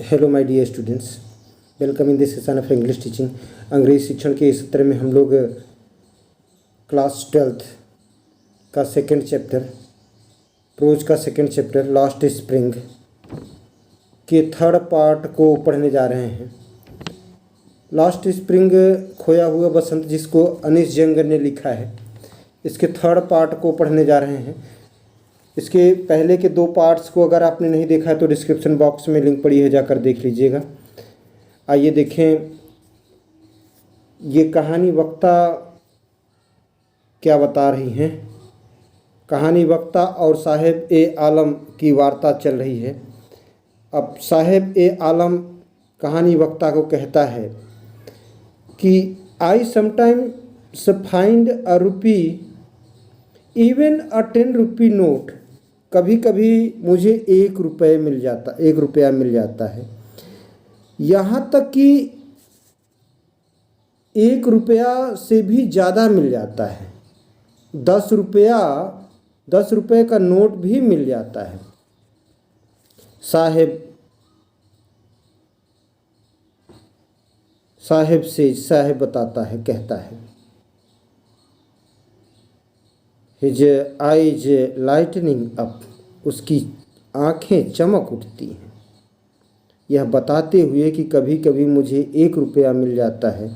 Hello my dear students, welcome in this session of English teaching. अंग्रेजी शिक्षण के इस सत्र में हम लोग क्लास 12th का सेकंड चैप्टर, प्रोज का सेकंड चैप्टर लास्ट स्प्रिंग के थर्ड पार्ट को पढ़ने जा रहे हैं। लास्ट स्प्रिंग खोया हुआ बसंत, जिसको अनीस जंग ने लिखा है, इसके थर्ड पार्ट को पढ़ने जा रहे हैं। इसके पहले के दो पार्ट्स को अगर आपने नहीं देखा है तो डिस्क्रिप्शन बॉक्स में लिंक पड़ी है, जाकर देख लीजिएगा। आइए देखें ये कहानी वक्ता क्या बता रही हैं। कहानी वक्ता और साहेब ए आलम की वार्ता चल रही है। अब साहेब ए आलम कहानी वक्ता को कहता है कि I sometimes find a rupee even a 10 rupee note. कभी कभी मुझे 1 रुपया मिल जाता है। यहाँ तक कि 1 रुपया से भी ज़्यादा मिल जाता है। 10 रुपये का नोट भी मिल जाता है। साहेब बताता है, कहता है, हिज आइज लाइटनिंग अप, उसकी आँखें चमक उठती हैं, यह बताते हुए कि कभी कभी मुझे 1 रुपया मिल जाता है।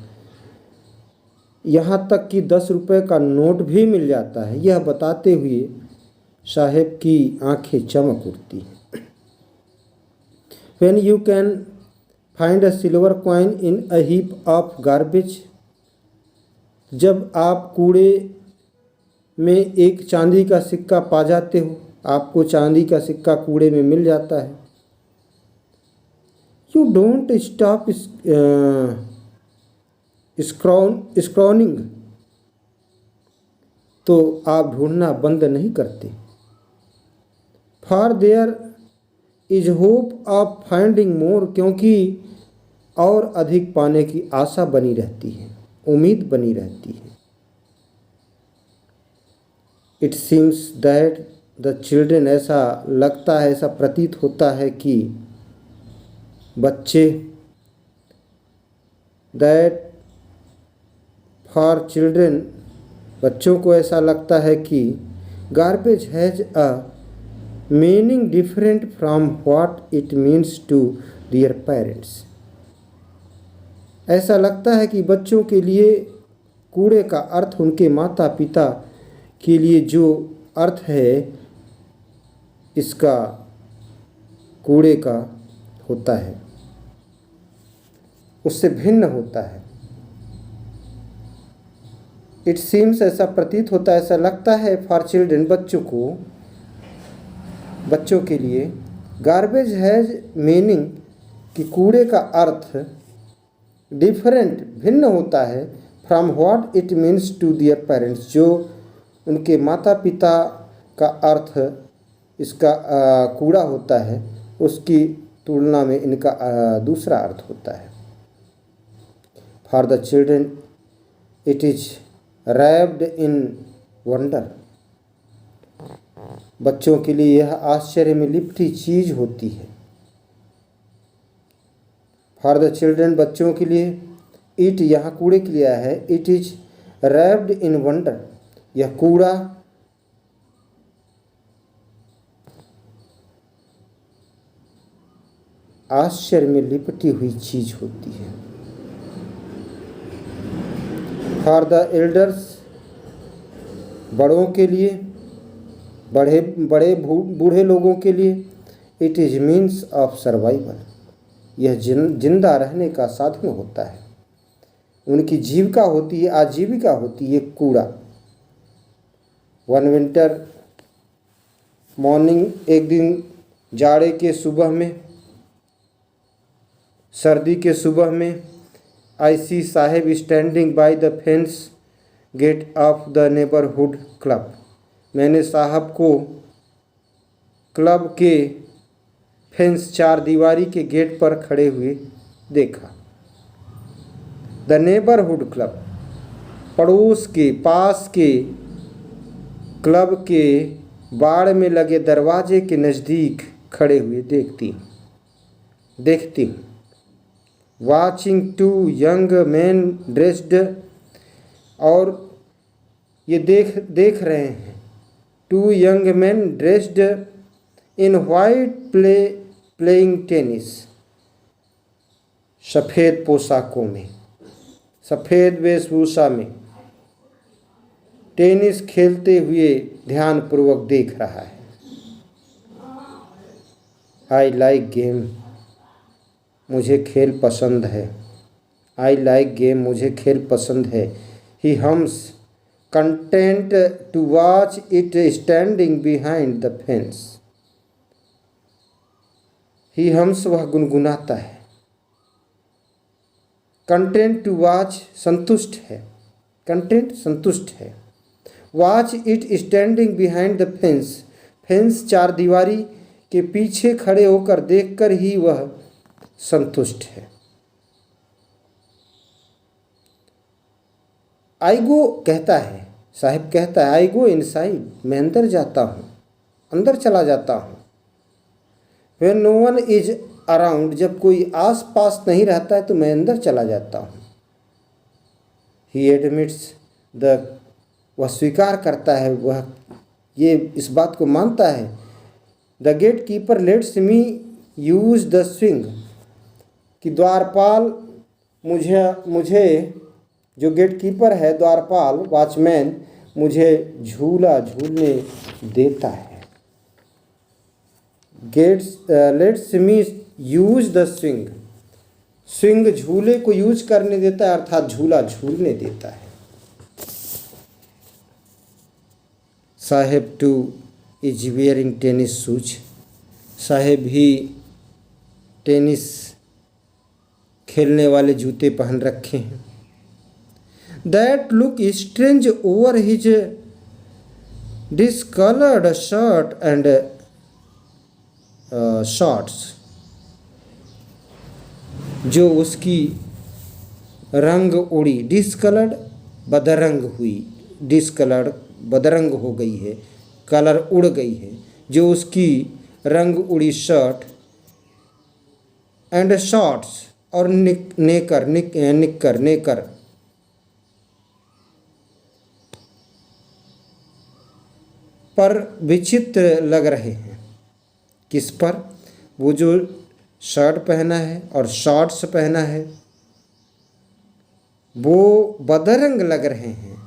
यहाँ तक कि 10 रुपये का नोट भी मिल जाता है, यह बताते हुए साहेब की आँखें चमक उठती हैं। When you can find a silver coin in a heap of garbage, जब आप कूड़े में एक चांदी का सिक्का पा जाते हो, आपको चांदी का सिक्का कूड़े में मिल जाता है। यू डोंट स्टॉप स्क्रॉनिंग, तो आप ढूंढना बंद नहीं करते। For there is hope of finding more, क्योंकि और अधिक पाने की आशा बनी रहती है, उम्मीद बनी रहती है। It seems that the children, ऐसा लगता है, ऐसा प्रतीत होता है कि बच्चे, दैट फॉर चिल्ड्रेन, बच्चों को ऐसा लगता है कि garbage has a meaning different from what it means to their parents. ऐसा लगता है कि बच्चों के लिए कूड़े का अर्थ उनके माता पिता के लिए जो अर्थ है इसका कूड़े का होता है, उससे भिन्न होता है। इट सीम्स, ऐसा प्रतीत होता है, ऐसा लगता है, फॉर चिल्ड्रन, बच्चों के लिए, गार्बेज हैज मीनिंग, कि कूड़े का अर्थ डिफरेंट, भिन्न होता है, from what it means to their parents, जो उनके माता पिता का अर्थ इसका कूड़ा होता है, उसकी तुलना में इनका दूसरा अर्थ होता है। For the children it is wrapped in wonder, बच्चों के लिए यह आश्चर्य में लिपटी चीज होती है। फॉर द चिल्ड्रन, बच्चों के लिए, इट यहाँ कूड़े के लिए आया है, it is wrapped in wonder, यह कूड़ा आश्चर्य में लिपटी हुई चीज होती है। फॉर द एल्डर्स, बड़ों के लिए, बड़े बूढ़े लोगों के लिए, it is means of survival, यह जिंदा रहने का साधन होता है, उनकी जीविका होती है, आजीविका होती है कूड़ा। वन विंटर मॉर्निंग, एक दिन जाड़े के सुबह में, सर्दी के सुबह में, I see Saheb standing by the fence gate of the neighbourhood club, मैंने साहब को क्लब के फेंस, 4 दीवारी के गेट पर खड़े हुए देखा। द नेबरहुड क्लब, पड़ोस के, पास के क्लब के बाड़ में लगे दरवाजे के नज़दीक खड़े हुए देखती। देखती हूँ। Watching two young man dressed, और ये देख रहे हैं। Two young man dressed in white playing tennis, सफ़ेद पोशाकों में, सफ़ेद वेशभूषा में टेनिस खेलते हुए ध्यानपूर्वक देख रहा है। आई लाइक गेम, मुझे खेल पसंद है। आई लाइक गेम, मुझे खेल पसंद है। He hums, content to watch it standing behind the fence. He hums, वह गुनगुनाता है। कंटेंट टू वॉच, संतुष्ट है। कंटेंट, संतुष्ट है। Watch it standing behind the fence, fence चार दीवारी के पीछे खड़े होकर देखकर ही वह संतुष्ट है। आई गो कहता है, साहिब कहता है, आई गो इनसाइड, मैं अंदर जाता हूँ, अंदर चला जाता हूँ। When no one is around, जब कोई आस पास नहीं रहता है तो मैं अंदर चला जाता हूँ। He admits the, वह स्वीकार करता है, वह ये इस बात को मानता है। The gatekeeper lets me use the swing, कि द्वारपाल मुझे जो गेटकीपर है, द्वारपाल, वॉचमैन, मुझे झूला झूलने देता है। Let's me use the swing, swing झूले को यूज करने देता है, अर्थात झूला झूलने देता है। Saheb too is wearing tennis shoes, Saheb ही टेनिस खेलने वाले जूते पहन रखे हैं। That look strange over his discoloured shirt and shorts, जो उसकी रंग उड़ी, डिसकलर्ड बदरंग हुई, डिसकलर्ड बदरंग हो गई है, कलर उड़ गई है, जो उसकी रंग उड़ी शर्ट एंड शॉर्ट्स, और निक्कर पर विचित्र लग रहे हैं। किस पर? वो जो शर्ट पहना है और शॉर्ट्स पहना है वो बदरंग लग रहे हैं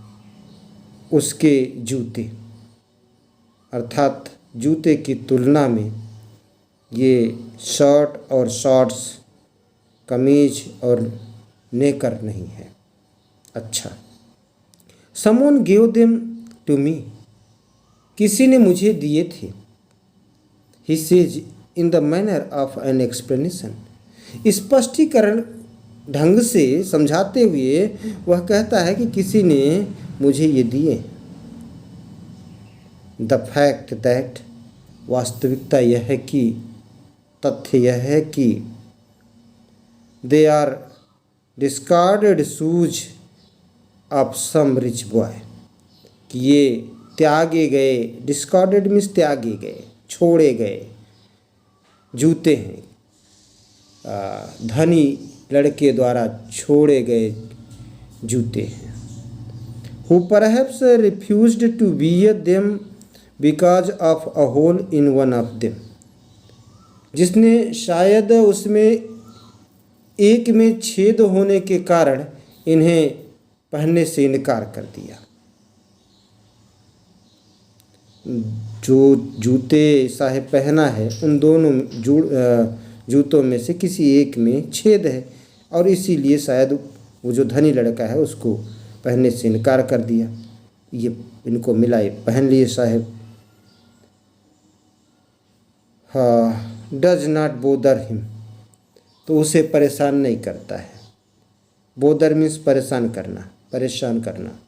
उसके जूते, अर्थात जूते की तुलना में ये शर्ट और शॉर्ट्स, कमीज और नेकर नहीं है। अच्छा, someone give them to me, किसी ने मुझे दिए थे। He says in the manner of an explanation, स्पष्टीकरण ढंग से समझाते हुए वह कहता है कि किसी ने मुझे ये दिए। द फैक्ट दैट, वास्तविकता यह है कि, तथ्य यह है कि they are discarded shoes of some rich boy, कि ये त्यागे गए, डिस्कार्डेड मीन्स त्यागे गए, छोड़े गए जूते हैं, धनी लड़के द्वारा छोड़े गए जूते हैं। Who perhaps refused to wear them because of a hole in one of them, जिसने शायद उसमें एक में छेद होने के कारण इन्हें पहनने से इनकार कर दिया। जो जूते साहेब पहना है उन दोनों जूतों में से किसी एक में छेद है और इसीलिए शायद वो जो धनी लड़का है उसको पहनने से इनकार कर दिया। ये इनको मिला, ये पहन लिए साहेब। हाँ, डज नॉट बोदर हिम, तो उसे परेशान नहीं करता है। बोदर मीन्स परेशान करना, परेशान करना।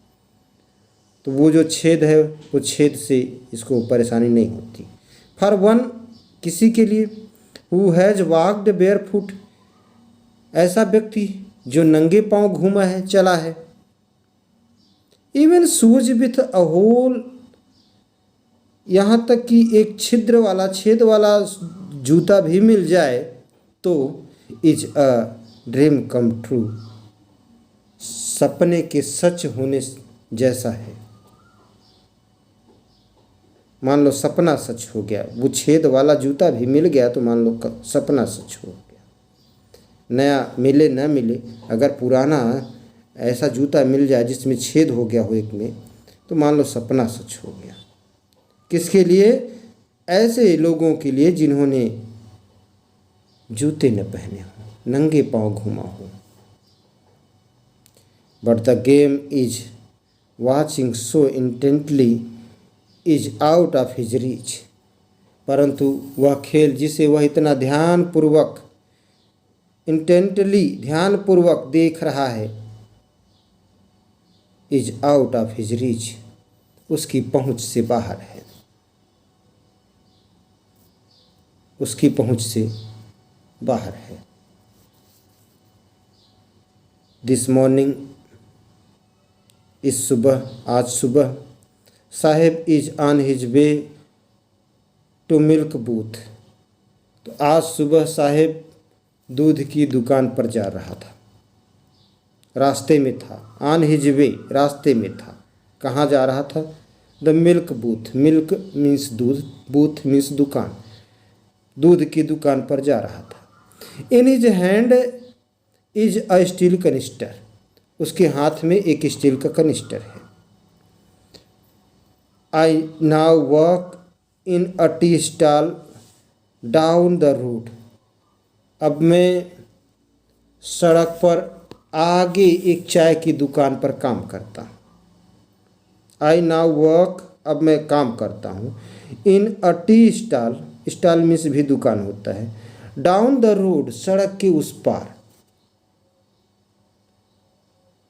तो वो जो छेद है वो छेद से इसको परेशानी नहीं होती। फॉर वन, किसी के लिए, who has walked barefoot, ऐसा व्यक्ति जो नंगे पांव घूमा है, चला है। Even shoes with a hole, यहाँ तक कि एक छिद्र वाला, छेद वाला जूता भी मिल जाए तो is a dream come true, सपने के सच होने जैसा है। मान लो सपना सच हो गया, वो छेद वाला जूता भी मिल गया तो मान लो सपना सच हो गया। नया मिले न मिले, अगर पुराना ऐसा जूता मिल जाए जिसमें छेद हो गया हो एक में, तो मान लो सपना सच हो गया। किसके लिए? ऐसे लोगों के लिए जिन्होंने जूते न पहने हों, नंगे पांव घूमा हो। But the game is watching so intently is out of his reach, परंतु वह खेल जिसे वह इतना ध्यानपूर्वक, इंटेंटली ध्यानपूर्वक देख रहा है, is out of his reach, उसकी पहुंच से बाहर है, उसकी पहुंच से बाहर है। दिस मॉर्निंग, इस सुबह, आज सुबह, Saheb is on his way to milk booth, तो आज सुबह साहेब दूध की दुकान पर जा रहा था, रास्ते में था। ऑन हिज वे, रास्ते में था। कहाँ जा रहा था? The milk booth, milk means दूध, बूथ मीन्स दुकान, दूध की दुकान पर जा रहा था। In his hand is a steel canister, उसके हाथ में एक स्टील का कनिस्टर है। I now walk in a tea stall down the road, अब मैं सड़क पर आगे एक चाय की दुकान पर काम करता हूँ। आई नाउ वर्क, अब मैं काम करता हूँ। इन अ टी स्टॉल, स्टॉल में से भी दुकान होता है। डाउन द रोड, सड़क के उस पार।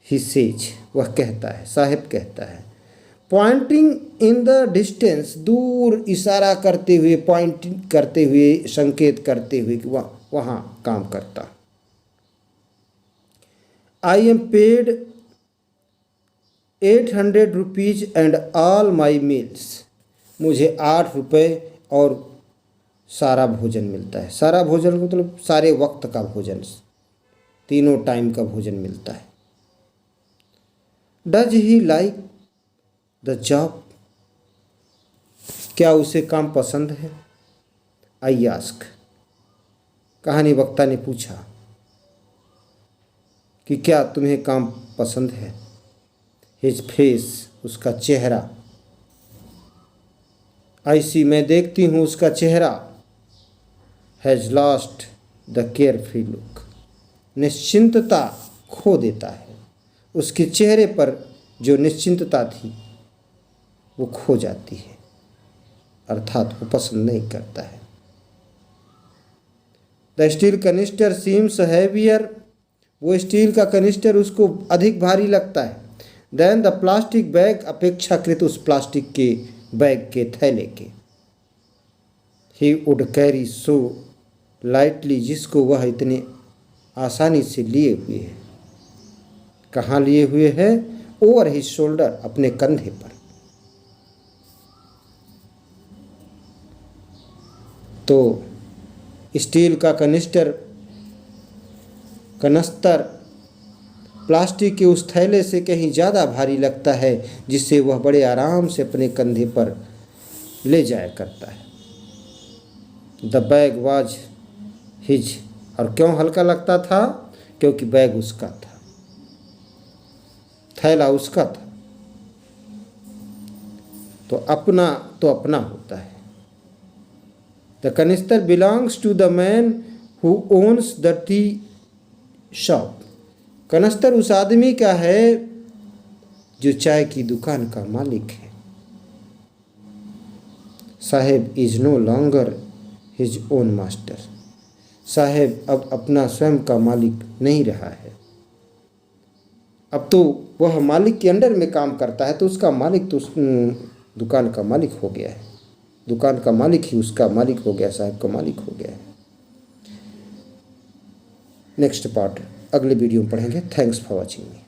ही सेज, वह कहता है, साहेब कहता है। पॉइंटिंग इन द डिस्टेंस, दूर इशारा करते हुए, पॉइंटिंग करते हुए, संकेत करते हुए कि वहाँ काम करता। I am paid 800 rupees and all my meals, मुझे 8 रुपये और सारा भोजन मिलता है। सारा भोजन मतलब सारे वक्त का भोजन, तीनों टाइम का भोजन मिलता है। Does he like the job, क्या उसे काम पसंद है? आई आस्क, कहानी वक्ता ने पूछा कि क्या तुम्हें काम पसंद है? हिज फेस, उसका चेहरा। आई सी, मैं देखती हूँ उसका चेहरा। Has lost the care free look, निश्चिंतता खो देता है। उसके चेहरे पर जो निश्चिंतता थी वो खो जाती है, अर्थात वो पसंद नहीं करता है। The steel canister seems heavier, वो स्टील का कनिस्टर उसको अधिक भारी लगता है। देन द प्लास्टिक बैग, अपेक्षाकृत उस प्लास्टिक के बैग के थैले के। He would carry so lightly, जिसको वह इतने आसानी से लिए हुए है। कहाँ लिए हुए है? ओवर हिज शोल्डर, अपने कंधे पर। तो स्टील का कनिस्टर, कनस्तर प्लास्टिक के उस थैले से कहीं ज़्यादा भारी लगता है, जिससे वह बड़े आराम से अपने कंधे पर ले जाया करता है। द बैग वाज हिज, और क्यों हल्का लगता था? क्योंकि बैग उसका था, थैला उसका था। तो अपना होता है। The canister belongs to the man who owns the tea shop, कनस्तर उस आदमी का है जो चाय की दुकान का मालिक है। Saheb is no longer his own master, Saheb अब अपना स्वयं का मालिक नहीं रहा है। अब तो वह मालिक के अंडर में काम करता है, तो उसका मालिक तो उस दुकान का मालिक हो गया है। दुकान का मालिक ही उसका मालिक हो गया, साहब का मालिक हो गया है। नेक्स्ट पार्ट अगले वीडियो में पढ़ेंगे। Thanks for watching me.